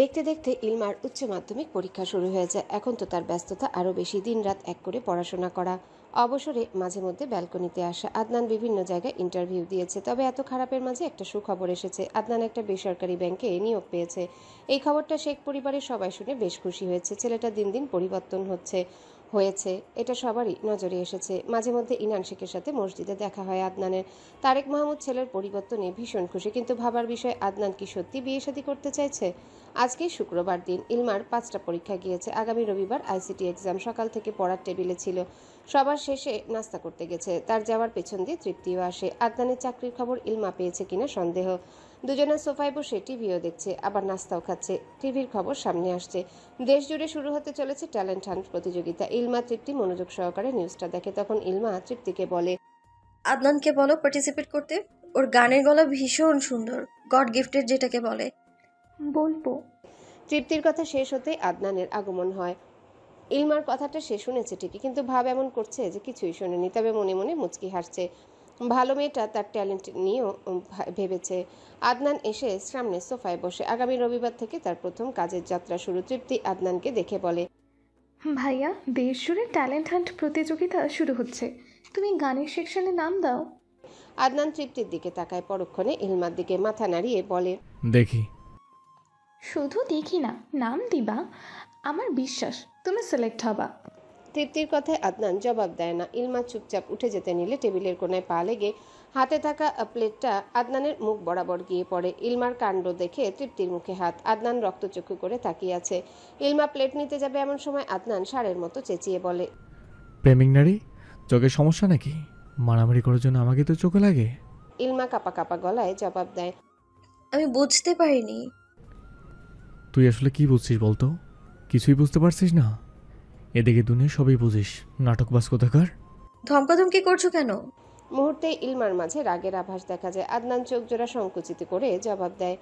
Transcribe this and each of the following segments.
দেখতে দেখতে ইলমার উচ্চ মাধ্যমিক পরীক্ষা শুরু হয়ে যায়। এখন তো তার ব্যস্ততা আরও বেশি, দিনরাত এক করে পড়াশোনা করা। অবসরে মাঝে মধ্যে ব্যালকনিতে আসা। আদনান বিভিন্ন জায়গায় ইন্টারভিউ দিয়েছে, তবে এত খারাপের মাঝে একটা সুখবর এসেছে। আদনান একটা বেসরকারি ব্যাংকে নিয়োগ পেয়েছে। এই খবরটা শেখ পরিবারের সবাই শুনে বেশ খুশি হয়েছে। ছেলেটা দিন দিন পরিবর্তন হয়েছে এটা সবারই নজরে এসেছে। মাঝে মধ্যে ইনান শেখের সাথে মসজিদে দেখা হয় আদনানের। তারেক মাহমুদ ছেলের পরিবর্তনে ভীষণ খুশি, কিন্তু ভাবার বিষয়, আদনান কি সত্যি বিয়ে শাদী করতে চাইছে? আজকে শুক্রবার দিন। ইলমার 5টা পরীক্ষা গিয়েছে। আগামী রবিবার আইসিটি এক্সাম। সকাল থেকে পড়ার টেবিলে ছিল। সবার শেষে নাস্তা করতে গেছে। তার যাওয়ার পেছন দিয়ে তৃপ্তিও আসে। আদনানের চাকরির খবর ইলমা পেয়েছে কিনা সন্দেহ। দুজনে সোফায় বসে টিভিও দেখছে, আবার নাস্তাও খাচ্ছে। টিভির খবর সামনে আসছে। দেশ জুড়ে শুরু হতে চলেছে ট্যালেন্ট হান্ট প্রতিযোগিতা। ইলমা তৃপ্তি মনোযোগ সহকারে নিউজটা দেখে। তখন ইলমা তৃপ্তিকে বলে, আদনানকে বলো পার্টিসিপেট করতে। ওর গানের গলা ভীষণ সুন্দর, গড গিফটেড যেটাকে বলে। বলবো। তৃপ্তির কথা শেষ হতেই আদনানের আগমন হয়। ইলমার কথাটা সে শুনেছে ঠিকই, কিন্তু ভাব এমন করছে যে কিছুই শোনেনি। তবে মনে মনে মুচকি হাসছে। ভালো মেয়েটা তার ট্যালেন্ট নিয়েও ভেবেছে। আদনান এসে সামনে সোফায় বসে। আগামী রবিবার থেকে তার প্রথম কাজের যাত্রা শুরু। তৃপ্তি আদনানকে দেখে বলে, ভাইয়া, দেশ জুড়ে ট্যালেন্ট হান্ট প্রতিযোগিতা শুরু হচ্ছে, তুমি গানের সেকশনে নাম দাও। আদনান তৃপ্তির দিকে তাকায়, পরক্ষণে ইলমার দিকে মাথা নাড়িয়ে বলে, দেখি। শুধু দেখি না, নাম দিবা। আমার বিশ্বাস তুমি সিলেক্ট হবা। তৃপ্তির কথায় আদনান জবাব দেয় না। ইলমা চুপচাপ উঠে যেতে নিলে টেবিলের কোনায় পা লেগে হাতে থাকা প্লেটটা আদনানের মুখ বরাবর গিয়ে পড়ে। ইলমার কাণ্ড দেখে তৃপ্তির মুখে হাত। আদনান রক্তচক্ষু করে তাকিয়ে আছে। ইলমা প্লেট নিতে যাবে, এমন সময় আদনান ষাঁড়ের মতো চেঁচিয়ে বলে, প্রেমিক নারী, চোখের সমস্যা নাকি? মারামারি করার জন্য আমাকে তো চোখে লাগে। ইলমা কাপা কাপা গলায় জবাব দেয়, আমি বুঝতে পারিনি। তুই আসলে কি বুঝছিস বলতো? কিছুই বুঝতে পারছিস না? এদিকে দুনিয়া সবই বুঝিস, নাটকবাজ কোথাকার। ধমকাধমকি করছো কেন? মুহূর্তে ইলমার মাঝে রাগের আভাস দেখা যায়। আদনান চোখ জোড়া সংকুচিত করে জবাব দেয়,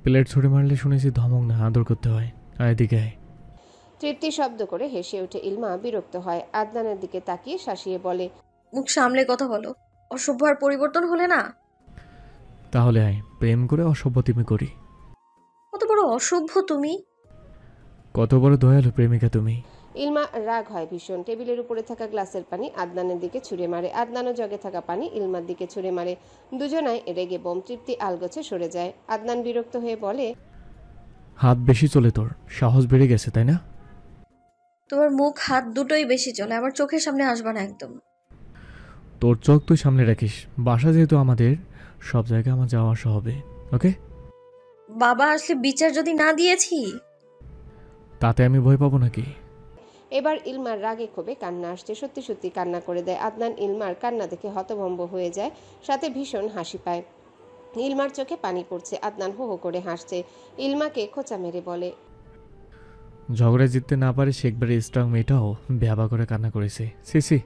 প্লেট ছুড়ে মারলে শুনেছি ধমক না, আদর করতে হয়। আয় এদিকে আয়। তৃপ্তি শব্দ করে হেসে ওঠে। ইলমা বিরক্ত হয়। আদনানের দিকে তাকিয়ে শাসিয়ে বলে, মুখ সামলে কথা বলো। অসভ্য আর পরিবর্তন হলে না। তাহলে আয়, প্রেম করে অসভ্যতিমি করি। কত বড় অসভ্য তুমি। কত বড় দয়ালু প্রেমিকা তুমি। ইলমা রাগ হয় ভীষণ। টেবিলের উপরে থাকা গ্লাসের পানি আদনানের দিকে ছুঁড়ে মারে। আদনানও জগে থাকা পানি ইলমার দিকে ছুঁড়ে মারে। দুজনাই রেগে বোম। তৃপ্তি আলগোছে সরে যায়। আদনান বিরক্ত হয়ে বলে, হাত বেশি চলে তোর, সাহস বেড়ে গেছে তাই না? তোমার মুখ হাত দুটোই বেশি চলে, আমার চোখের সামনে আসবা না একদম। তোর চোখ তুই সামনে রাখিস। বাসা যেহেতু আমাদের, সব জায়গায় আমার যাওয়া আসা হবে, ওকে? বাবা আসলে বিচার যদি না দিয়েছি। তাতে আমি ভয় পাবো নাকি? এবার ইলমার রাগে ক্ষোভে কান্না আসছে। সত্যি সত্যি কান্না করে দেয়। আদনান ইলমার কান্না দেখে হতভম্ব হয়ে যায়, সাথে ভীষণ হাসি পায়। ইলমার চোখে পানি পড়ছে। আদনান হো হো করে হাসছে। ইলমাকে খোঁচা মেরে বলে, ঝগড়ায় জিততে না পারে শেখবারের স্ট্রং মেয়েটাও ব্যাবা করে কান্না করেছে। সি।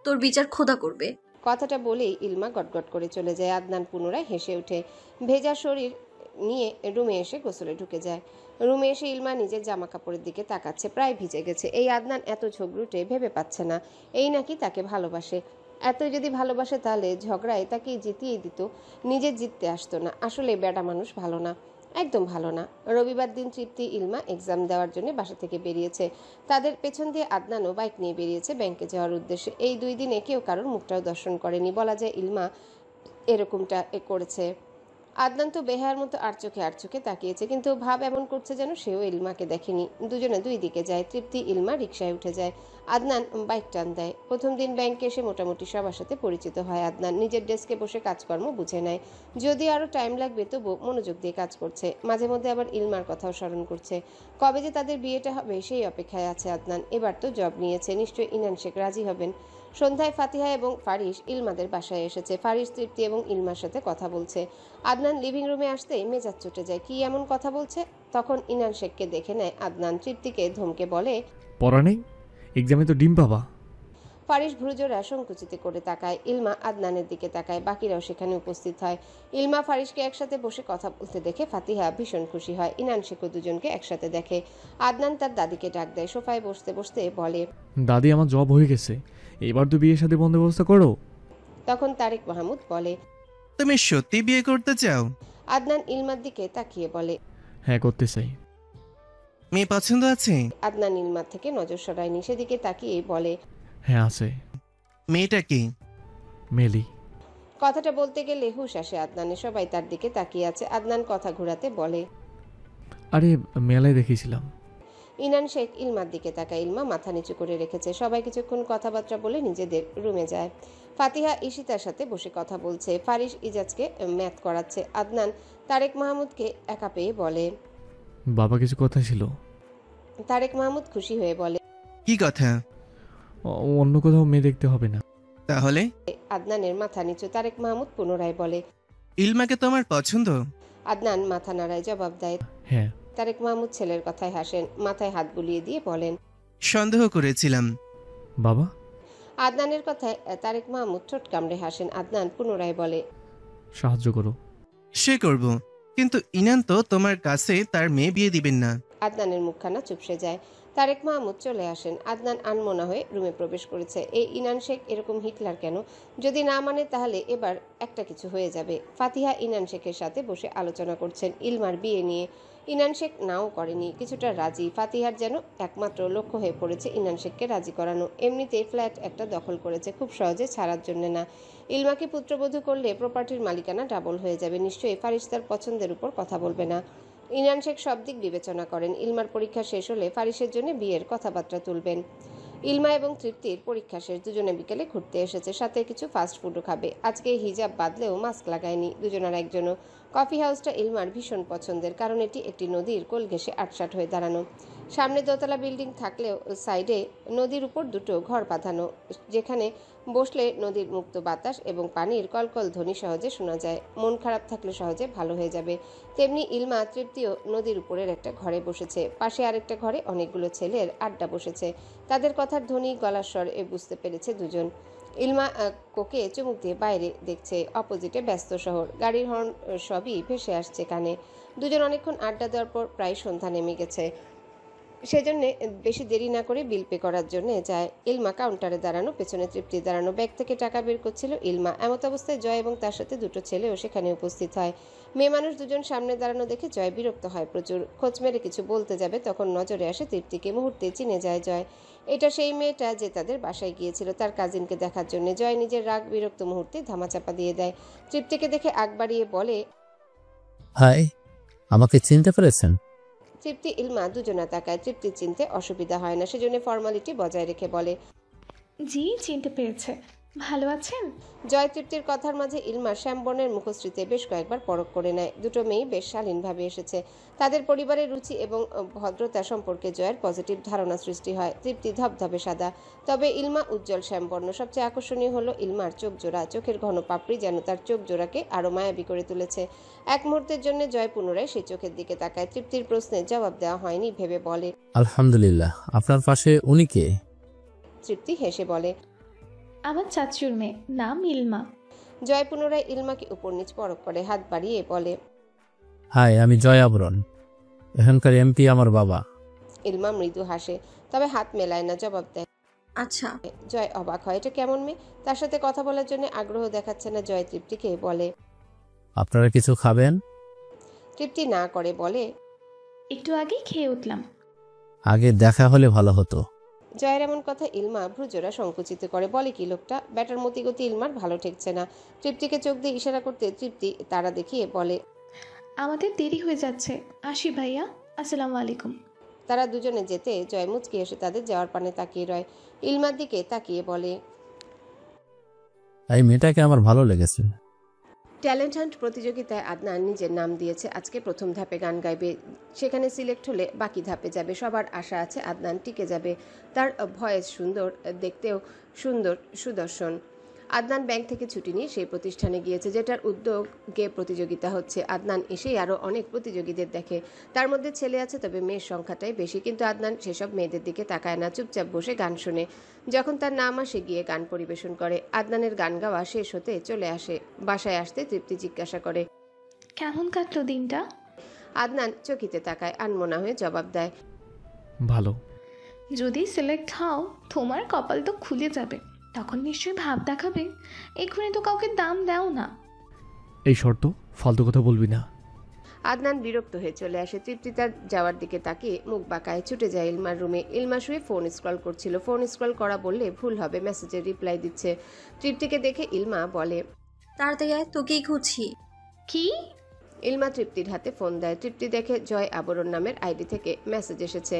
তোর বিচার খোদা করবে। কথাটা বলেই ইলমা গটগট করে চলে যায়। আদনান পুনরায় হেসে ওঠে। ভেজা শরীর নিয়ে রুমে এসে গোসলে ঢুকে যায়। রুমে এসে ইলমা নিজের জামা কাপড়ের দিকে তাকাচ্ছে। প্রায় ভিজে গেছে। এই আদনান এত ঝগড়ুটে ভেবে পাচ্ছে না। এই নাকি তাকে ভালোবাসে। এত যদি ভালোবাসে তাহলে ঝগড়ায় তাকে জিতিয়ে দিত, নিজে জিততে আসতো না। আসলে বেডা মানুষ ভালো না, একদম ভালো না। রবিবার দিন তৃপ্তি ইলমা এক্সাম দেওয়ার জন্য বাসা থেকে বেরিয়েছে। তাদের পেছন দিয়ে আদনানও বাইক নিয়ে বেরিয়েছে ব্যাংকে যাওয়ার উদ্দেশ্যে। এই 2 দিনে কেউ কারোর মুখটাও দর্শন করেনি। বলা যায় ইলমা এরকমটা করেছে। আদনান তো বেহায়ার মতো আর চোখে তাকিয়েছে, কিন্তু ভাব এমন করছে যেন সেও ইলমাকে দেখেনি। দুজনে দুই দিকে যায়। তৃপ্তি ইলমা রিকশায় উঠে যায়। আদনান বাইক টান দেয়। প্রথম দিন ব্যাংকে এসে মোটামুটি সবার সাথে পরিচিত হয় আদনান। নিজের ডেস্কে বসে কাজকর্ম বুঝে নেয়। যদি আরও টাইম লাগবে তবু মনোযোগ দিয়ে কাজ করছে। মাঝে মধ্যে আবার ইলমার কথাও স্মরণ করছে। কবে যে তাদের বিয়েটা হবে সেই অপেক্ষায় আছে আদনান। এবার তো জব নিয়েছে, নিশ্চয়ই ইনান শেখ রাজি হবেন। সন্ধ্যায় ফাতিহা এবং ফারিস ইলমাদের বাসায় এসেছে। ফারিস তৃপ্তি এবং ইলমার সাথে কথা বলছে। আদনান লিভিং রুমে আসতেই মেজাজ চটে যায়। কি এমন কথা বলছে? তখন ইনান শেখকে দেখে নেয় আদনান। তৃপ্তিকে ধমকে বলে, পড়া নেই? এক্সামে তো ডিম পাবা। ফারিস ভ্রুজোড়া সংকুচিত করে তাকায়। ইলমা আদনানের দিকে তাকায়। বাকিরাও সেখানে উপস্থিত হয়। ইলমা ফারিসকে একসাথে বসে কথা বলতে দেখে ফাতিহা ভীষণ খুশি হয়। ইনান শেখও দুজনকে একসাথে দেখে। আদনান তার দাদিকে ডাক দেয়। সোফায় বসতে বসতে বলে, দাদি, আমার জব হয়ে গেছে, এবার তো বিয়ের সাথে বন্দোবস্ত করো। তখন তারেক মাহমুদ বলে, তুমি সত্যি বিয়ে করতে চাও? আদনান ইলমার দিকে তাকিয়ে বলে। হ্যাঁ, করতে চাই। মেয়ে পছন্দ আছে? আদনান ইলমার থেকে নজর সরায়নি, সেদিকে তাকিয়ে বলে। হ্যাঁ, আছে। মেয়েটা কি? মেলি। কথাটা বলতে গেলে হুঁশ আসে আদনানের, সবাই তার দিকে তাকিয়ে আছে। আদনান কথা ঘোরাতে বলে। আরে, মেলায় দেখেছিলাম। ইনান শেখ ইলমার দিকে তাকায়। ইলমা মাথা নিচু করে রেখেছে। সবাই কিছুক্ষণ কথাবার্তা বলে নিজেদের রুমে যায়। ফাতিহা ঈশিতার সাথে বসে কথা বলছে। ফারিস ইজাজকে ম্যাথ করাচ্ছে। আদনান তারেক মাহমুদকে একা পেয়ে বলে। বাবা, কিছু কথা ছিল। তারেক মাহমুদ খুশি হয়ে বলে। কি কথা? অন্য কোথাও মেয়ে দেখতে হবে না। তাহলে? আদনানের মাথা নিচু। তারেক মাহমুদ পুনরায় বলে। ইলমাকে তোমার পছন্দ? আদনান মাথা নাড়ায়, জবাব দেয়। হ্যাঁ। তারেক মাহমুদ ছেলের কথায় হাসেন, মাথায় হাত বুলিয়ে দিয়ে বলেন। সন্দেহ করেছিলাম। বাবা? আদনানের কথায় তারেক মাহমুদ ঠোঁট কামড়ে হাসেন। আদনান পুনরায় বলে। সাহায্য করো। সে করব, কিন্তু ইনান তো তোমার কাছে তার মেয়ে বিয়ে দিবেন না। আদনানের মুখখানা চুপসে যায়। তারেক মাহমুদ চলে আসেন। আদনান আনমনা হয়ে রুমে প্রবেশ করেছে। এই ইনান শেখ এরকম হিটলার কেন? যদি না মানে তাহলে এবার একটা কিছু হয়ে যাবে। ফাতিহা ইনান শেখের সাথে বসে আলোচনা করছেন ইলমার বিয়ে নিয়ে। ইনান শেখ নাও করেনি, কিছুটা রাজি। ফাতিহার যেন একমাত্র লক্ষ্য হয়ে পড়েছে ইনান শেখকে রাজি করানো। এমনিতেই ফ্ল্যাট একটা দখল করেছে, খুব সহজে ছাড়ার জন্য না। ইলমাকে পুত্রবধূ করলে প্রপার্টির মালিকানা ডাবল হয়ে যাবে। নিশ্চয়ই ফারিস তার পছন্দের উপর কথা বলবে না। ইনান শেখ সব দিক বিবেচনা করেন। ইলমার পরীক্ষা শেষ হলে ফারিসের জন্য বিয়ের কথাবার্তা তুলবেন। ইলমা এবং তৃপ্তির পরীক্ষা শেষ, দুজনে বিকেলে ঘুরতে এসেছে, সাথে কিছু ফাস্ট ফুডও খাবে। আজকে হিজাব বাঁধলেও মাস্ক লাগায়নি দুজনের একজনও। কফি হাউসটা ইলমার ভীষণ পছন্দের, কারণ এটি একটি নদীর কোল ঘেঁষে আটসাট হয়ে দাঁড়ানো। সামনে দোতলা বিল্ডিং থাকলেও সাইডে নদীর উপর দুটো ঘর বাঁধানো, যেখানে বসলে নদীর মুক্ত বাতাস এবং পানির কলকল ধ্বনি সহজে শোনা যায়। মন খারাপ থাকলে সহজে ভালো হয়ে যাবে। তেমনি ইলমা তৃপ্তিও নদীর উপরের একটা ঘরে বসেছে। পাশে আরেকটা ঘরে অনেকগুলো ছেলের আড্ডা বসেছে। তাদের কথার ধ্বনি, গলার স্বর বুঝতে পেরেছে দুজন। ইলমা কোকে চুমুক দিয়ে বাইরে দেখছে। অপোজিটে ব্যস্ত শহর, গাড়ির হর্ন সবই ভেসে আসছে কানে। দুজন অনেকক্ষণ আড্ডা দেওয়ার পর প্রায় সন্ধ্যা নেমে গেছে। সেজন্য বেশি দেরি না করে বিল পে করার জন্য যায়। ইলমা কাউন্টারে দাঁড়ানো, পেছনে তৃপ্তি দাঁড়ানো। ব্যাগ থেকে টাকা বের করছিল ইলমা। এমত অবস্থায় জয় এবং তার সাথে দুটো ছেলেও সেখানে উপস্থিত হয়। মেয়ে মানুষ দুজন সামনে দাঁড়ানো দেখে জয় বিরক্ত হয় প্রচুর। খোঁজ মেরে কিছু বলতে যাবে, তখন নজরে আসে তৃপ্তিকে। মুহূর্তে চিনে যায় জয়। এটা সেই মেয়েটা যে তাদের বাসায় গিয়েছিল তার কাজিনকে দেখার জন্য। জয় নিজের রাগ বিরক্ত মুহূর্তে ধামাচাপা দিয়ে দেয়। তৃপ্তিকে দেখে আগ বাড়িয়ে বলে। হাই, আমাকে চিনতে পেরেছেন? তৃপ্তি ইলমা দুজনা তাকায়। তৃপ্তি চিনতে অসুবিধা হয় না, সেজন্য ফর্মালিটি বজায় রেখে বলে। জি, চিনতে পেরেছে। ভালো আছেন? জয় তৃপ্তির কথার মাঝে ইলমার শ্যামবর্ণের মুখশ্রীতে বেশ কয়েকবার পরখ করে নেয়। দুটো মেয়ে বেশ শালীনভাবে এসেছে। তাদের পরিবারের রুচি এবং ভদ্রতা সম্পর্কে জয়ের পজিটিভ ধারণা সৃষ্টি হয়। তৃপ্তি ধবধবে সাদা, তবে ইলমা উজ্জ্বল শ্যামবর্ণ। সবচেয়ে আকর্ষণীয় হলো ইলমার চোখ জোড়া। চোখের ঘন পাপড়ি যেন তার চোখ জোড়াকে আরও মায়াবী করে তুলেছে। এক মুহূর্তের জন্য জয় পুনরায় সেই চোখের দিকে তাকায়। তৃপ্তির প্রশ্নের জবাব দেওয়া হয়নি ভেবে বলে। আলহামদুলিল্লাহ। আপনার পাশে উনি কে? তৃপ্তি হেসে বলে। আমার চাচুর মেয়ে, নাম ইলমা। জয় পুনরায় ইলমাকে উপর নিচ পরখ করে, হাত বাড়িয়ে বলে। হাই, আমি জয় আবরণ। এখানকার এমপি আমার বাবা। ইলমা মৃদু হাসে, তবে হাত মেলায় না, জবাব দেয়। আচ্ছা। জয় অবাক হয়, এটা কেমন মেয়ে? তার সাথে কথা বলার জন্য আগ্রহ দেখাচ্ছে না। জয় তৃপ্তিকে বলে। আপনারা কিছু খাবেন? তৃপ্তি না করে বলে। একটু আগেই খেয়ে উঠলাম। আগে দেখা হলে ভালো হতো। জয়ের এমন কথা ইলমা ভ্রুজোড়া সংকুচিত করে। বলে কি লোকটা? ব্যাটার মতিগতি ইলমার ভালো ঠেকছে না। তৃপ্তিকে চোখ দিয়ে ইশারা করতে তৃপ্তি তারা দেখিয়ে বলে। আমাদের দেরি হয়ে যাচ্ছে, আসি ভাইয়া। আসসালামু আলাইকুম। তারা দুজনে যেতে জয় মুচকি এসে তাদের যাওয়ার পানে তাকিয়ে রয়। ইলমার দিকে তাকিয়ে বলে। এই মেয়েটাকে আমার ভালো লেগেছে। ট্যালেন্ট হান্ট প্রতিযোগিতায় আদনান নিজের নাম দিয়েছে। আজকে প্রথম ধাপে গান গাইবে, সেখানে সিলেক্ট হলে বাকি ধাপে যাবে। সবার আশা আছে আদনান টিকে যাবে। তার ভয়েস সুন্দর, দেখতেও সুন্দর, সুদর্শন। আদনান ব্যাংক থেকে ছুটি নিয়ে সেই প্রতিষ্ঠানে গিয়েছে যেটার উদ্যোগে প্রতিযোগিতা হচ্ছে। আদনান এসেই আরও অনেক প্রতিযোগীদের দেখে। তার মধ্যে ছেলে আছে, তবে মেয়ের সংখ্যাটাই বেশি। কিন্তু আদনান সেসব মেয়েদের দিকে তাকায় না, চুপচাপ বসে গান শোনে। যখন তার নাম আসে গিয়ে গান পরিবেশন করে। আদনানের গান গাওয়া শেষ হতে চলে আসে। বাসায় আসতে তৃপ্তি জিজ্ঞাসা করে, কেমন কাটলো দিনটা? আদনান চকিতে তাকায়, আনমনা হয়ে জবাব দেয়। ভালো। যদি সিলেক্ট হও তোমার কপাল তো খুলে যাবে। তখন নিশ্চয়ই ভাব দেখাবে। এক্ষুনি তো কাউকে দাম দাও না। এই শর্ত, ফালতু কথা বলবি না। আদনান বিরক্ত হয়ে চলে আসে। তৃপ্তি তার যাওয়ার দিকে তাকিয়ে মুখ বাঁকায় ছুটে যায় ইলমার রুমে। ইলমা শুয়ে ফোন স্ক্রল করছিল। ফোন স্ক্রল করা বললে ভুল হবে, মেসেজের রিপ্লাই দিচ্ছে। তৃপ্তিকে দেখে ইলমা বলে, তাড়াতাড়ি আয়, তোকেই খুঁজছি। কি? ইলমা তৃপ্তির হাতে ফোন দেয়। তৃপ্তি দেখে জয় আবরণ নামের আইডি থেকে মেসেজ এসেছে।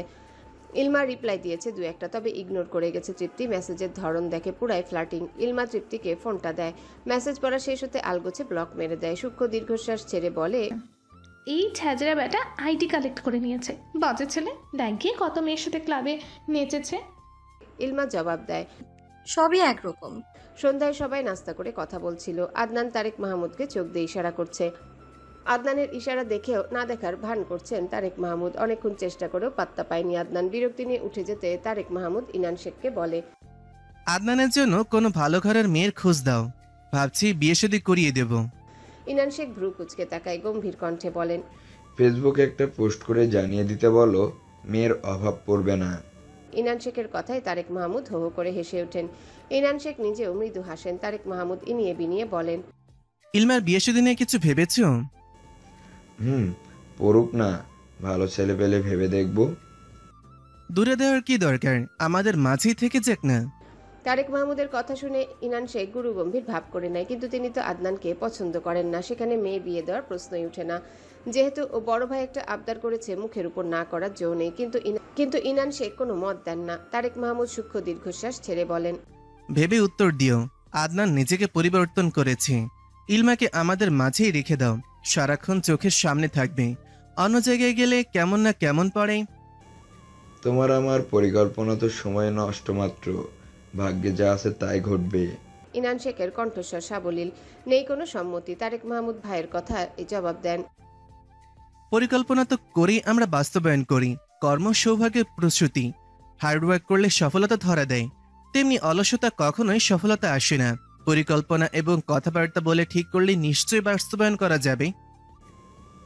ইলমা রিপ্লাই দিয়েছে দু একটা, তবে ইগনোর করে গেছে তৃপ্তি। মেসেজের ধরন দেখে পুরাই ফ্লার্টিং। ইলমা তৃপ্তিকে ফোনটা দেয়। মেসেজ পড়া শেষ হতে আলগোছে ব্লক মেরে দেয়। সূক্ষ্ম দীর্ঘশ্বাস ছেড়ে বলে, এই ছ্যাজরা বেটা আইডি কালেক্ট করে নিয়েছে। বাজে ছেলে, দেখ গিয়ে কত মেয়ের সাথে ক্লাবে নেচেছে। ইলমা জবাব দেয়, সবই একরকম। সন্ধ্যায় সবাই নাস্তা করে কথা বলছিল। আদনান তারেক মাহমুদকে চোখ দিয়ে ইশারা করছে। আদনানের ইশারা দেখেও না দেখার ভান করছেন তারেক মাহমুদ। অনেকক্ষণ চেষ্টা করেও পাত্তা পায়নি আদনান। বিরক্তি নিয়ে উঠে যেতে তারেক মাহমুদ ইনান শেখকে বলে, আদনানের জন্য কোনো ভালো ঘরের মেয়ের খোঁজ দাও, ভাবছি বিয়ে শাদী করিয়ে দেব। ইনান শেখ ভ্রু কুচকে তাকায়, গম্ভীর কণ্ঠে বলেন, ফেসবুকে একটা পোস্ট করে জানিয়ে দিতে বলো, মেয়ের অভাব পড়বে না। ইনান শেখের কথায় তারেক মাহমুদ হো হো করে হেসে ওঠেন। ইনান শেখ নিজেও মৃদু হাসেন। তারেক মাহমুদ ইনিয়ে বিনিয়ে বলেন, ইলমার বিয়ে শাদী নিয়ে কিছু ভেবেছো? পড়ুক না, ভালো ছেলে পেলে ভেবে দেখবো। দূরে দেওয়ার কি দরকার, আমাদের মাঝেই থেকে যাক না। তারেক মাহমুদের কথা শুনে ইনান শেখ গুরু গম্ভীর ভাব করে নেয়। কিন্তু তিনি তো আদনানকে পছন্দ করেন না, সেখানে মেয়ে বিয়ে দেওয়ার প্রশ্নই উঠে না। যেহেতু ও বড় ভাই একটা আবদার করেছে, মুখের উপর না করার জো নেই। কিন্তু ইনান শেখ কোনো মত দেন না। তারেক মাহমুদ সূক্ষ্ম দীর্ঘশ্বাস ছেড়ে বলেন, ভেবে উত্তর দিও। আদনান নিজেকে পরিবর্তন করেছে, ইলমাকে আমাদের মাঝেই রেখে দাও, সারাক্ষণ চোখের সামনে থাকবে। অন্য জায়গায় গেলে কেমন না কেমন পড়ে। তোমার আমার পরিকল্পনা তো সময় নষ্ট মাত্র, ভাগ্যে যা আছে তাই ঘটবে। ইনান শেখের কণ্ঠস্বর সাবলীল, নেই কোনো সম্মতি। তারেক মাহমুদ ভাইয়ের কথা জবাব দেন, পরিকল্পনা তো করেই আমরা বাস্তবায়ন করি। কর্ম সৌভাগ্যের প্রস্তুতি। হার্ডওয়ার্ক করলে সফলতা ধরা দেয়, তেমনি অলসতা কখনোই সফলতা আসে না। পরিকল্পনা এবং কথাবার্তা বলে ঠিক করলে নিশ্চয়ই বাস্তবায়ন করা যাবে।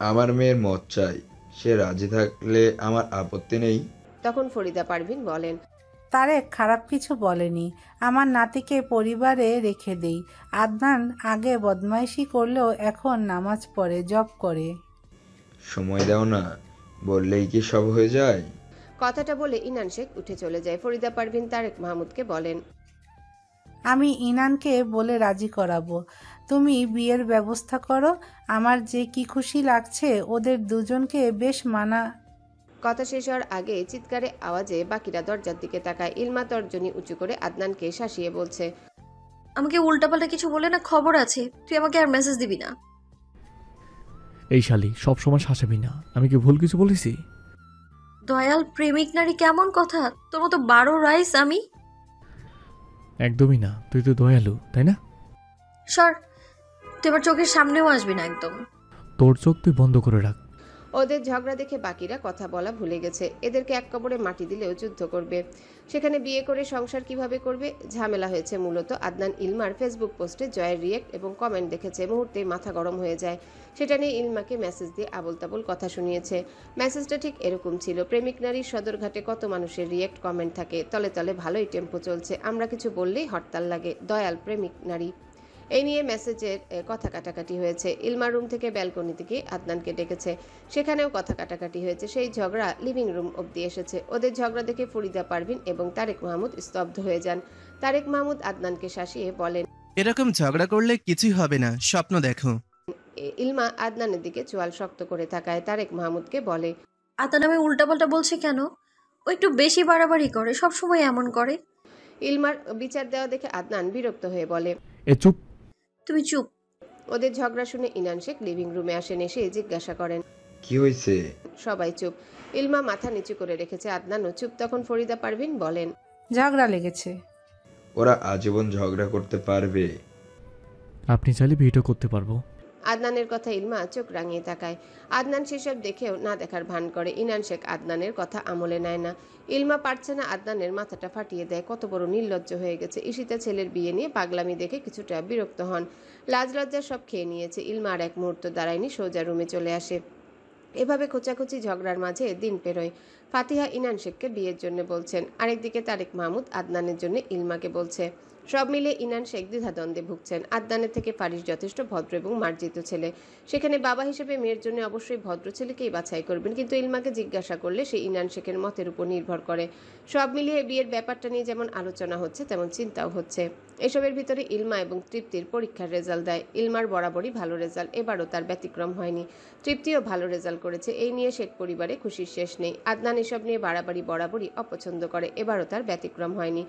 আমার মেয়ের মত চাই, সে রাজি থাকলে আমার আপত্তি নেই। তখন ফরিদা পারভিন বলেন, তারেক খারাপ কিছু বলেনি, আমার নাতিকে পরিবারে রেখে দেই। আদনান আগে বদমাইশি করলেও এখন নামাজ পড়ে, জব করে। সময় দাও না, বললেই কি সব হয়ে যায়? কথাটা বলে ইনান শেখ উঠে চলে যায়। ফরিদা পারভিন তারেক মাহমুদকে বলেন, আমি ইনানকে বলে রাজি করাবো, তুমি বিয়ের ব্যবস্থা করো। আমার যে কি খুশি লাগছে, ওদের দুজনকে বেশ মানা। কথা শেষ হওয়ার আগে চিৎকারে আওয়াজে বাকিরা দরজার দিকে তাকায়। ইলমা তর্জনী উঁচু করে আদনানকে শাসিয়ে বলছে, আমাকে উল্টাপাল্টা কিছু বলে না, খবর আছে। তুই আমাকে আর মেসেজ দিবি না। এই শালি, সব সময় শাসাবি না। আমি কি ভুল কিছু বলেছি? দয়াল প্রেমিক নারী কেমন কথা, তোর মতো 12 রাইস আমি। একদমই না, তুই তো দয়ালু, তাই না? সর, তুই এবার চোখের সামনেও আসবি না একদম। তোর চোখ তুই বন্ধ করে রাখ। ওদের ঝগড়া দেখে বাকিরা কথা বলা ভুলে গেছে। এদেরকে এক কবরে মাটি দিলেও যুদ্ধ করবে। সেখানে বিয়ে করে সংসার কিভাবে করবে? ঝামেলা হয়েছে মূলত আদনান ইলমার ফেসবুক পোস্টে জয়ের রিয়েক্ট এবং কমেন্ট দেখেছে। মুহূর্তেই মাথা গরম হয়ে যায়। সেটা নিয়ে ইলমাকে মেসেজ দিয়ে আবোল তাবোল কথা শুনিয়েছে। মেসেজটা ঠিক এরকম ছিল, প্রেমিক নারীর সদরঘাটে কত মানুষের রিয়েক্ট কমেন্ট থাকে, তলে তলে ভালোই টেম্পো চলছে, আমরা কিছু বললেই হরতাল লাগে, দয়াল প্রেমিক নারী। এই নিয়ে মেসেজের কথা কাটাকাটি হয়েছে। ইলমার রুম থেকে ব্যালকনি থেকে আদনানকে ডেকেছে, সেখানেও কথা কাটাকাটি হয়েছে। সেই ঝগড়া লিভিং রুম অবধি এসেছে। ওদের ঝগড়া দেখে ফরিদা পারভিন এবং তারেক মাহমুদ স্তব্ধ হয়ে যান। তারেক মাহমুদ আদনানকে শাসিয়ে বলেন, এরকম ঝগড়া করলে কিছুই হবে না, স্বপ্ন দেখো। ইলমা আদনানের দিকে চোয়াল শক্ত করে তাকায়। তারেক মাহমুদকে বলে, আতান আমি উল্টাপাল্টা বলছি কেন? ও একটু বেশি বাড়াবাড়ি করে, সবসময় এমন করে। ইলমার বিচার দেওয়া দেখে আদনান বিরক্ত হয়ে বলে, এ চুপ। তুমি চুপ। ওদের ঝগড়া শুনে ইনান শেখ লিভিং রুমে আসেন। এসে জিজ্ঞাসা করেন, কি হয়েছে? সবাই চুপ। ইলমা মাথা নিচু করে রেখেছে, আদনানও চুপ। তখন ফরিদা পারভিন বলেন, ঝগড়া লেগেছে। ওরা আজীবন ঝগড়া করতে পারবে? আপনি চাইলে বিয়েটা করতে পারবো। আদনানের কথা ইলমা চোখ রাঙিয়ে তাকায়। আদনান সেসব দেখেও না দেখার ভান করে। ইনান শেখ আদনানের কথা আমলে নেয় না। ইলমা পারছে না আদনানের মাথাটা ফাটিয়ে দেয়। কত বড় নির্লজ্জ হয়ে গেছে। ঈশিতা ছেলের বিয়ে নিয়ে পাগলামি দেখে কিছুটা বিরক্ত হন। লাজ লজ্জা সব খেয়ে নিয়েছে। ইলমা আর এক মুহূর্ত দাঁড়ায়নি, সোজা রুমে চলে আসে। এভাবে খোঁচাখুচি ঝগড়ার মাঝে দিন পেরোয়। ফাতিহা ইনান শেখকে বিয়ের জন্য বলছেন, আরেকদিকে তারেক মাহমুদ আদনানের জন্য ইলমাকে বলছে। সব মিলে ইনান শেখ দ্বিধাদ্বন্দ্বে ভুগছেন। আদনানের থেকে ফারিস যথেষ্ট ভদ্র এবং মার্জিত ছেলে, সেখানে বাবা হিসেবে মেয়ের জন্য অবশ্যই ভদ্র ছেলেকেই বাছাই করবেন, কিন্তু ইলমাকে জিজ্ঞাসা করলে সে ইনান শেখের মতের উপর নির্ভর করে। সব মিলিয়ে বিয়ের ব্যাপারটা নিয়ে যেমন আলোচনা হচ্ছে তেমন চিন্তাও হচ্ছে। এসবের ভিতরে ইলমা এবং তৃপ্তির পরীক্ষার রেজাল্ট দেয়। ইলমার বরাবরই ভালো রেজাল্ট, এবারও তার ব্যতিক্রম হয়নি। তৃপ্তিও ভালো রেজাল্ট করেছে, এই নিয়ে শেখ পরিবারে খুশির শেষ নেই। আদনান এসব নিয়ে বাড়াবাড়ি বরাবরই অপছন্দ করে, এবারও তার ব্যতিক্রম হয়নি।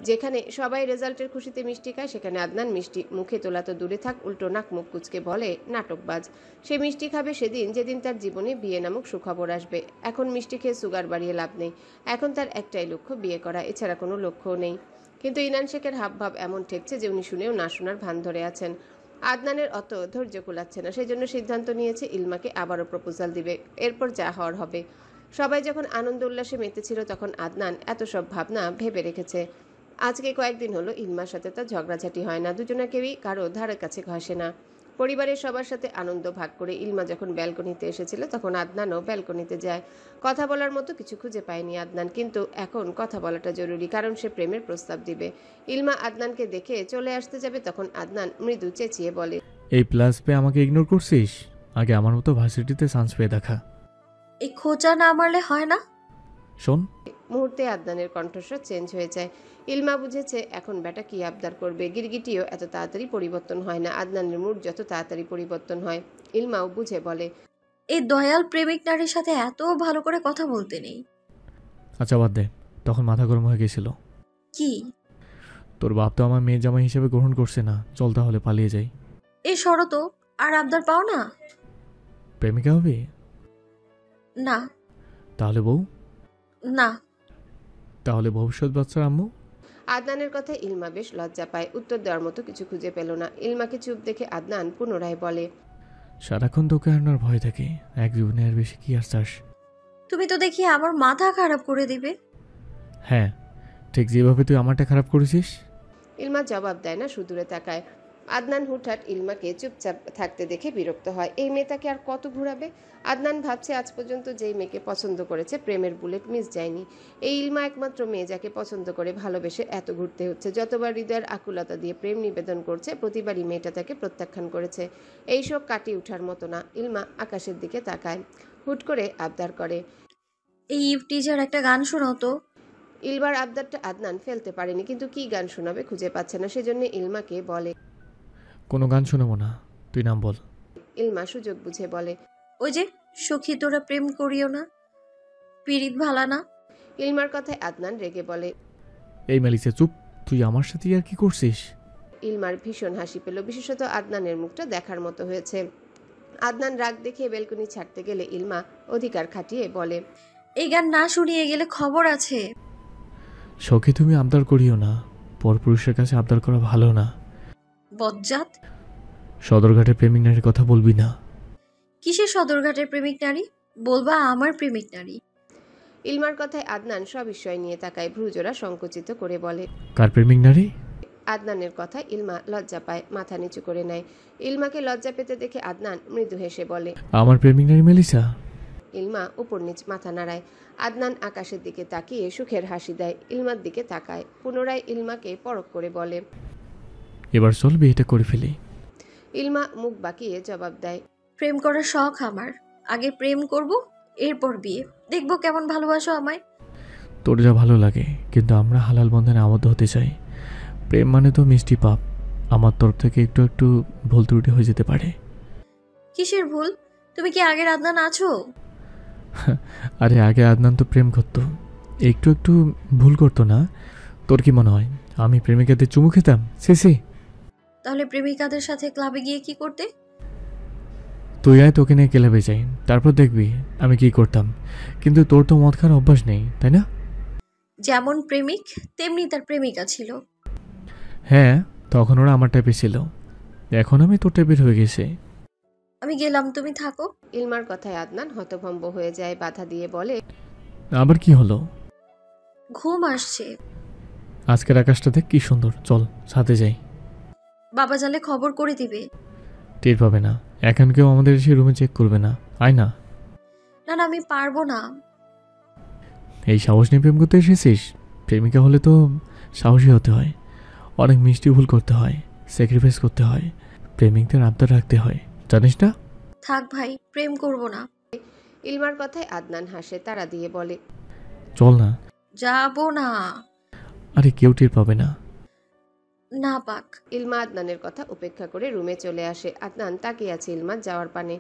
যেখানে সবাই রেজাল্টের খুশিতে মিষ্টি খায়, সেখানে আদনান মিষ্টি মুখে তোলা তো দূরে থাক, উল্টো নাক মুখ কুচকে বলে নাটকবাজ। সে মিষ্টি খাবে সেদিন যেদিন তার জীবনে বিয়ে নামক সুখবর আসবে। এখন মিষ্টি খেয়ে সুগার বাড়িয়ে লাভ নেই। এখন তার একটাই লক্ষ্য, বিয়ে করা, এছাড়া কোনো লক্ষ্যও নেই। কিন্তু ইনান শেখের হাবভাব এমন ঠেকছে যে উনি শুনেও না শোনার ভান ধরে আছেন। আদনানের অত ধৈর্য কুলাচ্ছে না, সেই জন্য সিদ্ধান্ত নিয়েছে ইলমাকে আবারও প্রপোজাল দিবে, এরপর যা হওয়ার হবে। সবাই যখন আনন্দ উল্লাসে মেতেছিল তখন আদনান এত সব ভাবনা ভেবে রেখেছে। আজকে কয়েকদিন হলো ইলমার সাথে তার ঝগড়াঝাটি হয় না, দুজনা কেউই কারো ধারে কাছে ঘষে না। পরিবারের সবার সাথে আনন্দ ভাগ করে ইলমা যখন ব্যালকনিতে এসেছিল তখন আদনানও ব্যালকনিতে যায়। কথা বলার মতো কিছু খুঁজে পায়নি আদনান, কিন্তু এখন কথা বলাটা জরুরি, কারণ সে প্রেমের প্রস্তাব দিবে। ইলমা আদনানকে দেখে চলে আসতে যাবে তখন আদনান মৃদু চেঁচিয়ে বলে, এই প্লাস পেয়ে আমাকে ইগনোর করছিস? আগে আমার মতো ভার্সিটিতে চান্স পেয়ে দেখা। এই খোঁচা না মারলে হয় না? শোন, মুহূর্তে আদনানের কণ্ঠস্বর চেঞ্জ হয়ে যায়। ইলমা বুঝেছে এখন ব্যাটা কি আবদার করবে। গিরগিটিও এত তাড়াতাড়ি পরিবর্তন হয় না, আদনানের মুড যত তাড়াতাড়ি পরিবর্তন হয়। ইলমাও বুঝে বলে, এই দয়াল প্রেমিক নারীর সাথে এত ভালো করে কথা বলতে নেই। আচ্ছা বাদ দে, তখন মাথা গরম হয়ে গেছিল। কি? তোর বাপ তো আমার মেয়ের জামাই হিসেবে গ্রহণ করছে না, চল তাহলে পালিয়ে যাই। এই শরত আর আবদার পাও না? প্রেমিকা হবে? না। তাহলে বউ? না। তাহলে ভবিষ্যৎ বাচ্চার আম্মু? আদনানের কথা ইলমা বেশ লজ্জা পায়, উত্তর দেওয়ার মতো কিছু খুঁজে পেল না। ইলমাকে চুপ দেখে আদনান পুনরায় বলে, সারাক্ষণ তোকে হারানোর ভয় থাকে, এক জীবনে আর বেশি কি আর চাস? তুমি তো দেখি আমার মাথা খারাপ করে দিবে। হ্যাঁ, ঠিক যেভাবে তুই আমারটা খারাপ করেছিস। ইলমা জবাব দেয় না, সুদূরে তাকায়। আদনান হুটহাট ইলমাকে চুপচাপ থাকতে দেখে বিরক্ত হয়। এই মেয়েটাকে আর কত ঘুরাবে? আদনান ভাবছে আজ পর্যন্ত যেই মেয়েকে পছন্দ করেছে প্রেমের বুলেট মিস যায়নি। এই ইলমা একমাত্র মেয়ে যাকে পছন্দ করে ভালোবেসে এত ঘুরতে হচ্ছে। যতবার হৃদয়ের আকুলতা দিয়ে প্রেম নিবেদন করছে প্রতিবারই মেয়েটা তাকে প্রত্যাখ্যান করেছে। এইসব কাটিয়ে ওঠার মতো না। ইলমা আকাশের দিকে তাকায়, হুট করে আবদার করে, এই ইভ টিচার একটা গান শোনাও তো। ইলমার আবদারটা আদনান ফেলতে পারেনি, কিন্তু কি গান শোনাবে খুঁজে পাচ্ছে না, সেজন্য ইলমাকে বলে, কোনো গান শোনাবো না, তুই নাম বল। ইলমা সুযোগ বুঝে বলে, ওই যে সখী তোরা প্রেম করিও না, পীড়িত ভালা না। ইলমার কথায় আদনান রেগে বলে, এই মেলিসা চুপ, তুই আমার সাথে আর কি করছিস? ইলমার ভীষণ হাসি পেল, বিশেষত আদনানের মুখটা দেখার মতো হয়েছে। আদনান রাগ দেখিয়ে বেলকনি ছাড়তে গেলে ইলমা অধিকার খাটিয়ে বলে, এই গান না শুনিয়ে গেলে খবর আছে। শখে তুমি আবদার করিও না, পরপুরুষের কাছে আবদার করা ভালো না। বজ্জাত। সদরঘাটের প্রেমিক নারীর কথা বলবি না। কিসের সদরঘাটের প্রেমিক নারী? বলবা আমার প্রেমিক নারী। ইলমার কথায় আদনান সবিস্ময় নিয়ে তাকায়, ভ্রুজোড়া সংকুচিত করে বলে, কার প্রেমিক নারী? আদনানের কথায় ইলমা লজ্জা পায়, মাথা নিচু করে নেয়। ইলমাকে লজ্জা পেতে দেখে আদনান মৃদু হেসে বলে, আমার প্রেমিক নারী মেলিসা। ইলমা উপর নিচ মাথা নাড়ায়। আদনান আকাশের দিকে তাকিয়ে সুখের হাসি দেয়, ইলমার দিকে তাকায়, পুনরায় ইলমাকে পরখ করে বলে, এবার চল বিয়েটা করে ফেলি। ইলমা মুখ বাঁকিয়ে জবাব দেয়, প্রেম করার শখ আমার, আগে প্রেম করব, এরপর বিয়ে, দেখবো কেমন ভালোবাসো আমায়। তোর যা ভালো লাগে, কিন্তু আমরা হালাল বন্ধনে আবদ্ধ হতে চাই। প্রেম মানে তো মিষ্টি পাপ, আমার তরফ থেকে একটু একটু ভুল ত্রুটি হয়ে যেতে পারে। কিসের ভুল? তুমি কি আগের আদনান আছো? আরে আগে আদনান তো প্রেম করতো, একটু একটু ভুল করতো না? তোর কি মনে হয় আমি প্রেমিকাদের চুমু খেতাম? সে তাহলে প্রেমিকাদের সাথে ক্লাবে গিয়ে কি করতে? তুই আয়, তোকে নিয়ে ক্লাবে যাই, তারপর দেখবি আমি কি করতাম। কিন্তু তোর তো মদ খাওয়ার অভ্যাস নেই, তাই না? যেমন প্রেমিক তেমনি তার প্রেমিকা ছিল। হ্যাঁ, তখন ওরা আমার টাইপের ছিল, এখন আমি তোর টাইপের হয়ে গেছে। আমি গেলাম, তুমি থাকো। ইলমার কথায় আদনান হতভম্ব হয়ে যায়, বাধা দিয়ে বলে, আবার কি হলো? ঘুম আসছে। আজকের আকাশটা দেখ কি সুন্দর, চল সাথে যাই। বাবা জানলে খবর করে দিবে। টের পাবে না, এখন কেউ আমাদের এসে রুমে চেক করবে না। আয় না। না না, আমি পারবো না। এই সাহস নিয়ে প্রেম করতে এসেছিস? প্রেমিকা হলে তো সাহসী হতে হয়, অনেক মিষ্টি ভুল করতে হয়, স্যাক্রিফাইস করতে হয়, প্রেমিকদের আবদার রাখতে হয়, জানিস না? থাক ভাই, প্রেম করব না। ইলমার কথায় আদনান হাসে, তারা দিয়ে বলে, চল না। যাবো না। আরে কেউ টের পাবে না। না পাক। ইলমা আদনানের কথা উপেক্ষা করে রুমে চলে আসে। আদনান তাকিয়ে আছে ইলমার যাওয়ার পানে।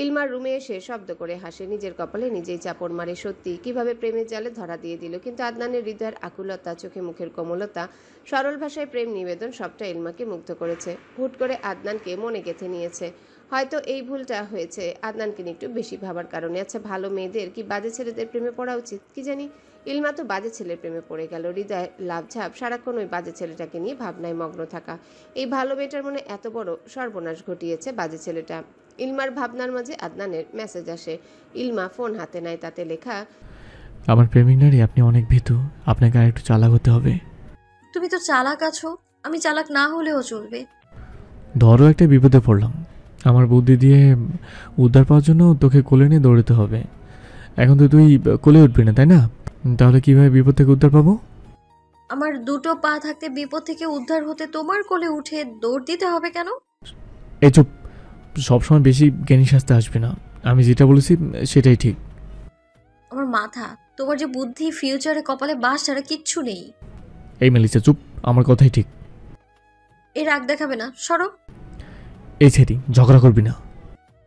ইলমার রুমে এসে শব্দ করে হাসে, নিজের কপালে নিজেই চাপড় মারে। সত্যি কিভাবে প্রেমের জালে ধরা দিয়ে দিল। কিন্তু আদনানের হৃদয়ের আকুলতা, চোখে মুখের কোমলতা, সরল ভাষায় প্রেম নিবেদন সবটা ইলমাকে মুগ্ধ করেছে। হুট করে আদনানকে মনে গেঁথে নিয়েছে। হয়তো এই ভুলটা হয়েছে আদনানকে নিয়ে একটু বেশি ভাবার কারণে। আচ্ছা, ভালো মেয়েদের কি বাজে ছেলেদের প্রেমে পড়া উচিত? কি জানি, ইলমা তো বাজে ছেলের প্রেমে পড়ে গেল। হৃদয় লাভঝাপ, সারাক্ষণ ওই বাজে ছেলেটাকে নিয়ে ভাবনায় মগ্ন থাকা। এই ভালো মেয়েটার মনে এত বড় সর্বনাশ ঘটিয়েছে বাজে ছেলেটা। ইলমার ভাবনার মাঝে আদনানের মেসেজ আসে। ইলমা ফোন হাতে নেয়, তাতে লেখা, আমার প্রেমিক নারী, আপনি অনেক ভীতু, আপনাকে আর একটু চালাক হতে হবে। তুমি তো চালাক আছো, আমি চালাক না হলেও চলবে। ধরো একটা বিপদে পড়লাম, আমার বুদ্ধি দিয়ে উদ্ধার পাওয়ার জন্য তোকে কোলে নিয়ে দৌড়াতে হবে। এখন তো তুই কোলে উঠবি না, তাই না? তাহলে কিভাবে বিপদ থেকে উদ্ধার পাবো? আমার দুটো পা থাকতে বিপদ থেকে উদ্ধার হতে তোমার কোলে উঠে দৌড় দিতে হবে কেন? এই চুপ, সবসময় বেশি জ্ঞানী সাজতে আসবে না। আমি যেটা বলেছি সেটাই ঠিক। আমার মাথা, তোমার যে বুদ্ধি, ফিউচারে কপালে বাস ছাড়া কিচ্ছু নেই। এই মেলিসা চুপ, আমার কথাই ঠিক। এই রাগ দেখাবে না, সরো। এই ছেড়ি, ঝগড়া করবি না।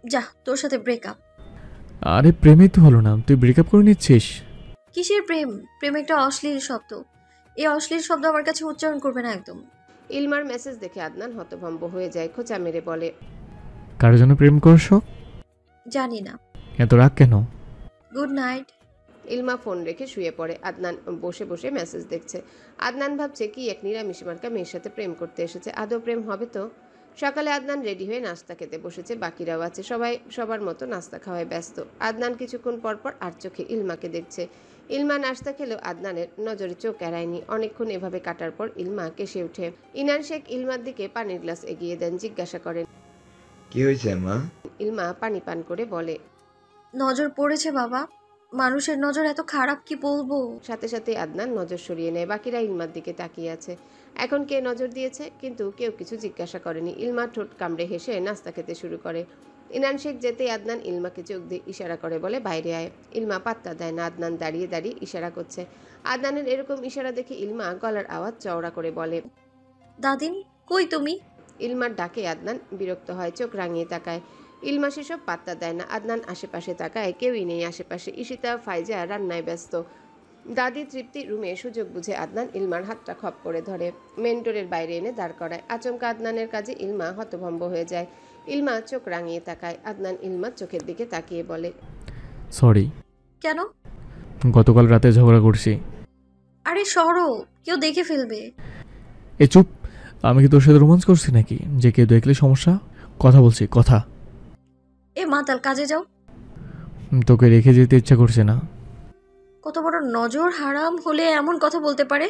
যা, তোর সাথে ব্রেকআপ। আরে প্রেমে তো হলো না, তুই ব্রেকআপ করে নিচ্ছিস? কিসের প্রেম? প্রেম একটা অশ্লীল শব্দ। এই অশ্লীল শব্দ আমার কাছে উচ্চারণ করবে না একদম। ইলমার মেসেজ দেখে আদনান হতভম্ব হয়ে যায়। খোঁচা মেরে বলে, কারোর জন্য প্রেম করছো? জানি না। এত রাগ কেন? Good night. ইলমা ফোন রেখে শুয়ে পড়ে। আদনান বসে বসে মেসেজ দেখছে। আদনান ভাবছে কি এক নিরামিষ মার্কা মেয়ের সাথে প্রেম করতে এসেছে। আদৌ প্রেম হবে তো? সকালে আদনান রেডি হয়ে নাস্তা খেতে বসেছে, বাকিরাও আছে। সবাই সবার মতো নাস্তা খাওয়ায় ব্যস্ত। আদনান কিছুক্ষণ পরপর আর চোখে ইলমাকে দেখছে। ইলমা নাস্তা খেলেও আদনানের নজরে চোখ এড়ায়নি। অনেকক্ষণ এভাবে কাটার পর ইলমা কেসে ওঠে। ইনান শেখ ইলমার দিকে পানির গ্লাস এগিয়ে দেন, জিজ্ঞাসা করেন, কি হয়েছে মা? ইলমা পানি পান করে বলে, নজর পড়েছে বাবা। মানুষের নজর এত খারাপ কি বলবো। সাথে সাথে আদনান নজর সরিয়ে নেয়। বাকিরা ইলমার দিকে তাকিয়ে আছে। এখন কে নজর দিয়েছে? কিন্তু কেউ কিছু জিজ্ঞাসা করেনি। ইলমা ঠোঁট কামড়ে হেসে নাস্তা খেতে শুরু করে। ইনান শেখ যেতেই আদনান ইলমাকে চোখ দিয়ে ইশারা করে বলে, বাইরে আয়। ইলমা পাত্তা দেয় না। আদনান দাঁড়িয়ে দাঁড়িয়ে ইশারা করছে। আদনানের এরকম ইশারা দেখে ইলমা গলার আওয়াজ চওড়া করে বলে, দাদিন, কই তুমি? ইলমার ডাকে আদনান বিরক্ত হয়, চোখ রাঙিয়ে তাকায়। ইলমা সেসব পাত্তা দেয় না। আদনান আশেপাশে তাকায়, কেউই নেই আশেপাশে। ঈশিতা, ফাইজা রান্নায় ব্যস্ত। দাদি তৃপ্তি রুমে। সুযোগ বুঝে আদনান ইলমার হাতটা খপ করে ধরে মেন্টরের বাইরে এনে দাঁড় করায়। আচমকা আদনানের কাজে ইলমা হতভম্ব হয়ে যায়। ইলমা চোখ রাঙিয়ে তাকায়। আদনান ইলমার চোখের দিকে তাকিয়ে বলে, সরি। কেন? গতকাল রাতে ঝগড়া করছি। আরে সরো, কেউ দেখে ফেলবে। এ চুপ, আমি কি তোর সাথে রোমান্স করছি নাকি যে কেউ দেখলে সমস্যা? কথা বলছি, কথা। এ মাতাল, কাজে যাও। তোকে রেখে যেতে ইচ্ছা করছে না। কত বড় নজর হারাম হলে এমন কথা বলতে পারে?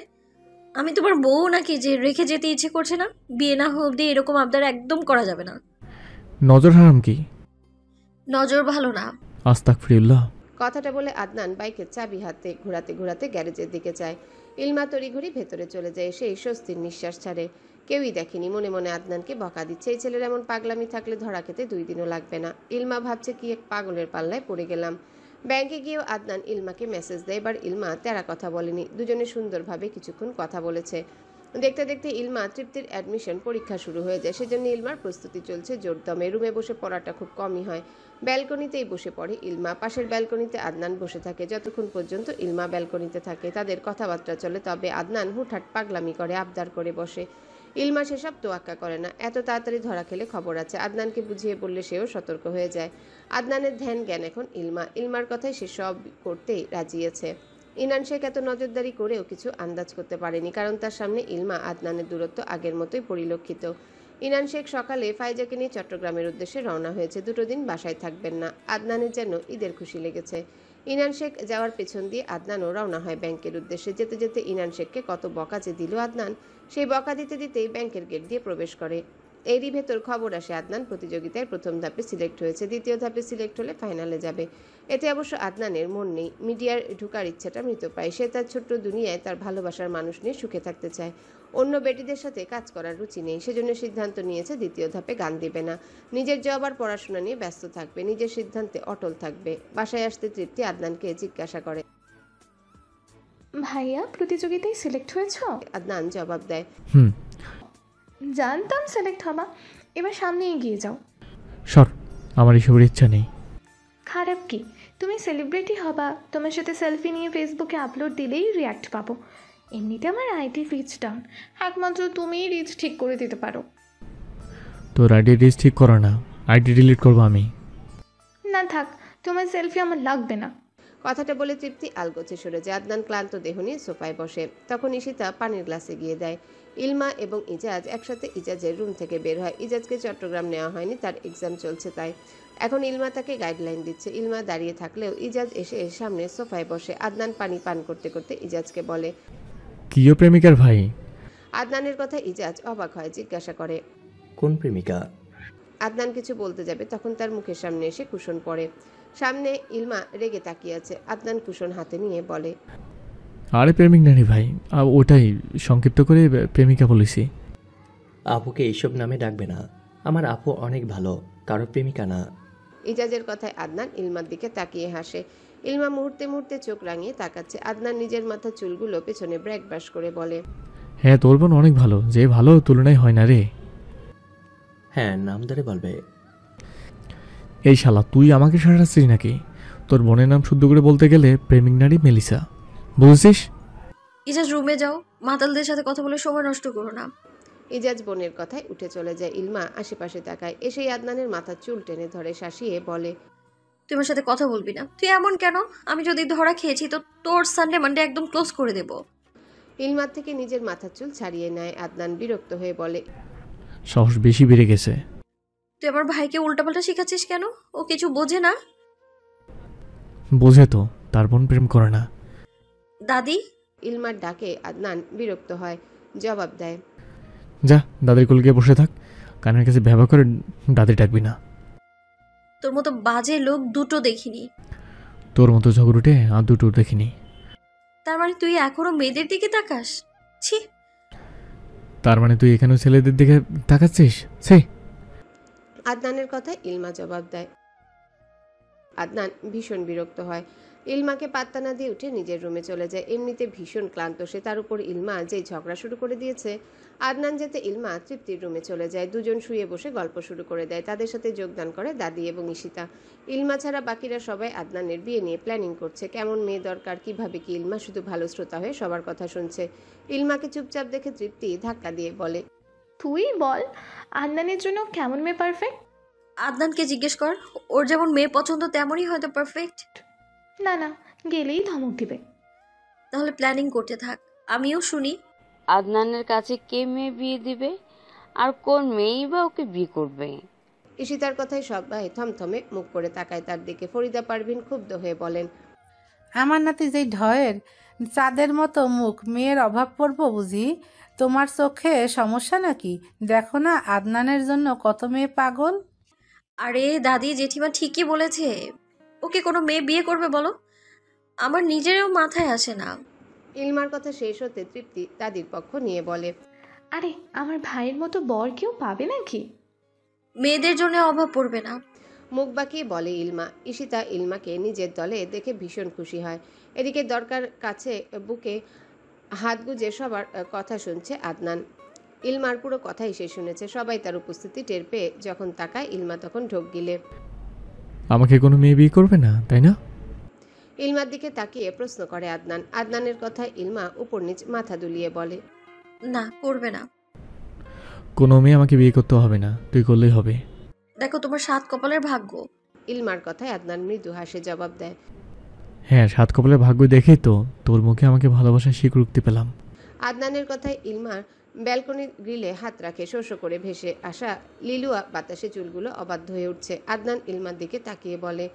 আমি তোমার বউ নাকি যে রেখে যেতে ইচ্ছে করছে না? বিয়ে না হোক দিয়ে এরকম আবদার একদম করা যাবে না। নজর হারাম কি? নজর ভালো না। আস্তাগফিরুল্লাহ। কথাটা বলে আদনান বাইকের চাবি হাতে ঘোরাতে ঘোরাতে গ্যারেজের দিকে যায়। ইলমা তড়িঘড়ি ভেতরে চলে যায়। সেই স্বস্তির নিঃশ্বাস ছাড়ে। কেউই দেখেনি। মনে মনে আদনানকে বকা দিচ্ছে। এই ছেলের এমন পাগলামি থাকলে ধরা খেতে 2 দিনও লাগবে না। ইলমা ভাবছে কি এক পাগলের পাল্লায় পড়ে গেলাম। ব্যাংকে গিয়েও আদনান ইলমাকে মেসেজ দেয়। এবার ইলমা তেরা কথা বলেনি। দুজনে সুন্দরভাবে কিছুক্ষণ কথা বলেছে। দেখতে দেখতে ইলমা তৃপ্তির অ্যাডমিশন পরীক্ষা শুরু হয়ে যায়। সেজন্য ইলমার প্রস্তুতি চলছে জোরদমে। রুমে বসে পড়াটা খুব কমই হয়। ব্যালকনিতেই বসে পড়ে ইলমা। পাশের ব্যালকনিতে আদনান বসে থাকে। যতক্ষণ পর্যন্ত ইলমা ব্যালকনিতে থাকে তাদের কথাবার্তা চলে। তবে আদনান হুটহাট পাগলামি করে, আবদার করে বসে। ইলমা সেসব তোয়াক্কা করে না। এত তাড়াতাড়ি ধরা খেলে খবর আছে। আদনানকে বুঝিয়ে বললে সেও সতর্ক হয়ে যায়। আদনানের ধ্যান জ্ঞান এখন ইলমার কথায় সে সব করতেই রাজিয়েছে। ইনান শেখ এত নজরদারি করেও কিছু আন্দাজ করতে পারেনি, কারণ তার সামনে ইলমা আদনানের দূরত্ব আগের মতোই পরিলক্ষিত। ইনান শেখ সকালে ফাইজাকে নিয়ে চট্টগ্রামের উদ্দেশ্যে রওনা হয়েছে। 2 দিন বাসায় থাকবেন না। আদনানের যেন ঈদের খুশি লেগেছে। ইনান শেখ যাওয়ার পেছন দিয়ে আদনানও রওনা হয় ব্যাংকের উদ্দেশ্যে। যেতে যেতে ইনান শেখকে কত বকা যে দিল আদনান। সেই বকা দিতে দিতেই ব্যাংকের গেট দিয়ে প্রবেশ করে। এরই ভেতর খবর আসে আদনান প্রতিযোগিতায় প্রথম ধাপে সিলেক্ট হয়েছে। দ্বিতীয় ধাপে সিলেক্ট হলে ফাইনালে যাবে। এতে অবশ্য আদনানের মন নেই। মিডিয়ার ঢুকার ইচ্ছাটা মৃত পায়। সে তার ছোট্ট দুনিয়ায় তার ভালোবাসার মানুষ নিয়ে সুখে থাকতে চায়। অন্য বেটিদের সাথে কাজ করার রুচি নেই, সেজন্য সিদ্ধান্ত নিয়েছে দ্বিতীয় ধাপে গান দিবে না। নিজের জব আর পড়াশোনা নিয়ে ব্যস্ত থাকবে, নিজের সিদ্ধান্তে অটল থাকবে। বাসায় আসতে তৃপ্তি আদনানকে জিজ্ঞাসা করে। ভাইয়া প্রতিযোগিতায় সিলেক্ট হয়েছ? আদনান জবাব দেয়, হুম। জানতাম সিলেক্ট হবা, এবার সামনে এগিয়ে যাও। সর, আমার এসবের ইচ্ছা নেই। খারাপ কি? তুমি সেলিব্রিটি হবা, তোমার সাথে সেলফি নিয়ে ফেসবুকে আপলোড দিলেই রিয়াক্ট পাবো। এমনিতে আমার আইডি রিচ ডাউন, একমাত্র তুমিই রিচ ঠিক করে দিতে পারো। তোর আইডি রিচ ঠিক করো না, আইডি ডিলিট করবো আমি। না থাক, তোমার সেলফি আমার লাগবে না। কথাটা বলে তৃপ্তি আলগোছে সরে যায়। আদনান ক্লান্ত দেহ নিয়ে সোফায় বসে। তখন ঈশিতা পানির গ্লাসে গিয়ে দেয়। ইলমা এবং ইজাজ একসাথে ইজাজের রুম থেকে বের হয়। ইজাজকে চট্টগ্রাম নেওয়া হয়নি, তার এক্সাম চলছে তাই। এখন ইলমা তাকে গাইডলাইন দিচ্ছে। ইলমা দাঁড়িয়ে থাকলেও ইজাজ এসে সামনে সোফায় বসে। আদনান পানি পান করতে করতে ইজাজকে বলে, কিও প্রেমিকার ভাই? আদনানের কথা ইজাজ অবাক হয়, জিজ্ঞাসা করে, কোন প্রেমিকা? আদনান কিছু বলতে যাবে তখন তার মুখের সামনে এসে কুশন পড়ে। সামনে ইলমা রেগে তাকিয়ে আছে। আদনান কুশন হাতে নিয়ে বলে, আরে প্রেমিক নানি ভাই, ওটাই সংক্ষিপ্ত করে প্রেমিকা বলেছি। আপুকে এইসব নামে ডাকবে না, আমার আপু অনেক ভালো, কারো প্রেমিকা না। ইজাজের কথায় আদনান ইলমার দিকে তাকিয়ে হাসে। ইলমা মুহূর্তে মুহূর্তে চোখ রাঙিয়ে তাকাচ্ছে। আদনান নিজের মাথার চুলগুলো পেছনে ব্রেক ব্রাশ করে বলে, হ্যাঁ তোর বোন অনেক ভালো, যে ভালো তুলনায় হয় না রে। হ্যাঁ, নাম ধরে বলবে। এই শালা তুই আমাকে সারাচ্ছিস নাকি? তোর বোনের নাম শুদ্ধ করে বলতে গেলে প্রেমিক নারী মেলিসা, বুঝছিস? ইজাজ রুমে যাও, মাতালদের সাথে কথা বলে সময় নষ্ট করো না। ইজাজ বোনের কথায় উঠে চলে যায়। ইলমা আশেপাশে তাকায়, এসেই আদনানের মাথার চুল টেনে ধরে শাসিয়ে বলে, তুই আমার সাথে কথা বলবি না। তুই এমন কেন? আমি যদি ধরা খেয়েছি তো তোর সানডে মানডে একদম ক্লোজ করে দেব। ইলমার থেকে নিজের মাথার চুল ছাড়িয়ে নেয়। আদনান বিরক্ত হয়ে বলে, সাহস বেশি বেড়ে গেছে। তুই আমার ভাইকে উল্টাপাল্টা শিখাচ্ছিস কেন? ও কিছু বোঝে না। বোঝে তো, তার বোন প্রেম করে না। দাদি? ইলমার ডাকে আদনান বিরক্ত হয়, জবাব দেয়, যা দাদির কোল গিয়ে বসে থাক, কানের কাছে ব্যবহার করে দাদি ডাকবি না। তোর মতো বাজে লোক দুটো দেখিনি। তোর মতো ঝগড়ুটে আর দুটো দেখিনি। তার মানে তুই এখনো মেয়েদের দিকে তাকাস? ছি। তার মানে তুই এখানেও ছেলেদের দিকে তাকাচ্ছিস? ছি। আদনানের কথায় ইলমা জবাব দেয়। আদনান ভীষণ বিরক্ত হয়। ইলমাকে পাত্তা না দিয়ে উঠে নিজের রুমে চলে যায়। এমনিতে ভীষণ ক্লান্ত সে, তার উপর ইলমা যেই ঝগড়া শুরু করে দিয়েছে। আদনান যেতে ইলমা তৃপ্তির রুমে চলে যায়। দুজন শুয়ে বসে গল্প শুরু করে দেয়। তাদের সাথে যোগদান করে দাদি এবং ঈশিতা। ইলমা ছাড়া বাকিরা সবাই আদনানের বিয়ে নিয়ে প্ল্যানিং করছে, কেমন মেয়ে দরকার, কিভাবে কি। ইলমা শুধু ভালো শ্রোতা হয়ে সবার কথা শুনছে। ইলমাকে চুপচাপ দেখে তৃপ্তি ধাক্কা দিয়ে বলে, তুই বল, আদনানের জন্য কেমন মেয়ে পারফেক্ট? আদনানকে জিজ্ঞেস কর, ওর যেমন মেয়ে পছন্দ তেমনই হয়তো পারফেক্ট। না না, গেলেই ধমক দিবে। তাহলে প্ল্যানিং করতে থাক, আমিও শুনি। আদনানের কাছে কে মেয়ে বিয়ে দিবে, আর কোন মেয়েই বা ওকে বিয়ে করবে? ঈশিতার কথায় সবাই থমথমে মুখ করে তাকায় তার দিকে। ফরিদা পারভিন ক্ষুব্ধ হয়ে বলেন, আমার নাতি যেই ঢয়ের চাঁদের মতো মুখ, মেয়ের অভাব পড়বো বুঝি? তোমার চোখে সমস্যা নাকি? দেখো না আদনানের জন্য কত মেয়ে পাগল। আরে দাদি জেঠিমা ঠিকই বলেছে, ওকে কোনো মেয়ে বিয়ে করবে বলো? আমার নিজেরও মাথায় আসে না। ইলমার কথা শেষ হতে তৃপ্তি দাদির পক্ষ নিয়ে বলে, আরে আমার ভাইয়ের মতো বর কেউ পাবে নাকি? মেয়েদের জন্য অভাব পড়বে না। মুখ বাঁকিয়ে বলে ইলমা। ঈশিতা ইলমাকে নিজের দলে দেখে ভীষণ খুশি হয়। এদিকে দরকার কাছে বুকে হাত গুজে সবার কথা শুনছে আদনান। ইলমার পুরো কথাই সে শুনেছে। সবাই তার উপস্থিতি টের পেয়ে যখন তাকায়, ইলমা তখন ঢোক গিলে, আমাকে কোনো মেয়ে বিয়ে করবে না তাই না? ইলমার দিকে তাকিয়ে প্রশ্ন করে আদনান। আদনানের কথায় ইলমা উপর নিচ মাথা দুলিয়ে বলে, না, করবে না। কোনো মেয়ে আমাকে বিয়ে করতে হবে না, তুই করলেই হবে। দেখো তোমার 7 কপালের ভাগ্য। ইলমার কথায় আদনান মৃদু হাসে জবাব দেয়, হ্যাঁ 7 কপালের ভাগ্য দেখেই তো তোর মুখে আমাকে ভালোবাসার স্বীকৃতি পেলাম। আদনানের কথায় ইলমার ব্যালকনির গ্রিলে হাত রাখে। শোষ করে ভেসে আসা লিলুয়া বাতাসে চুলগুলো অবাধ্য হয়ে উঠছে। আদনান ইলমার দিকে তাকিয়ে বলে,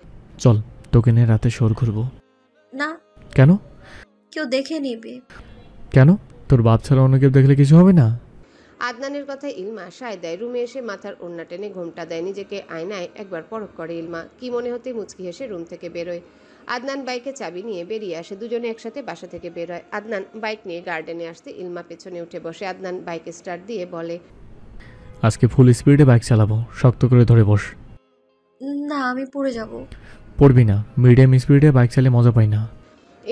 চল তোকে নিয়ে রাতে শোর করবো। না। কেন? কেউ দেখে নেবে। কেন? তোর বাপ ছাড়া অন্য কেউ দেখলে কিছু হবে না? আদনানের কথায় ইলমা সায় দেয়। রুমে এসে মাথার ওড়না টেনে ঘোমটা দেয়। নিজেকে আয়নায় একবার পরখ করে ইলমা। কি মনে হতে মুচকি হেসে রুম থেকে বেরোয়। আদনান বাইকে চাবি নিয়ে বেরিয়ে আসে। দুজনে একসাথে বাসা থেকে বের হয়। আদনান বাইক নিয়ে গার্ডেনে আসতে ইলমা পেছনে উঠে বসে। আদনান বাইক স্টার্ট দিয়ে বলে, আজকে ফুল স্পিডে বাইক চালাবো, শক্ত করে ধরে বস। না, আমি পড়ে যাব। পড়বি না, মিডিয়াম স্পিডে বাইক চালিয়ে মজা পাই না।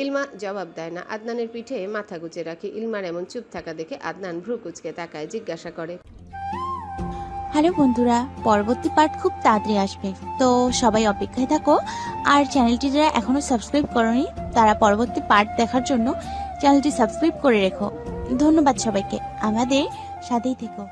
ইলমা জবাব দেয় না। আদনানের পিঠে মাথা গুজে রাখে। ইলমার এমন চুপ থাকা দেখে আদনান ভ্রু কুচকে তাকায়, জিজ্ঞাসা করে, হ্যালো বন্ধুরা, পরবর্তী পার্ট খুব তাড়াতাড়ি আসবে, তো সবাই অপেক্ষায় থাকো। আর চ্যানেলটি যারা এখনো সাবস্ক্রাইব করোনি তারা পরবর্তী পার্ট দেখার জন্য চ্যানেলটি সাবস্ক্রাইব করে রেখো। ধন্যবাদ সবাইকে, আমাদের সাথেই থেকো।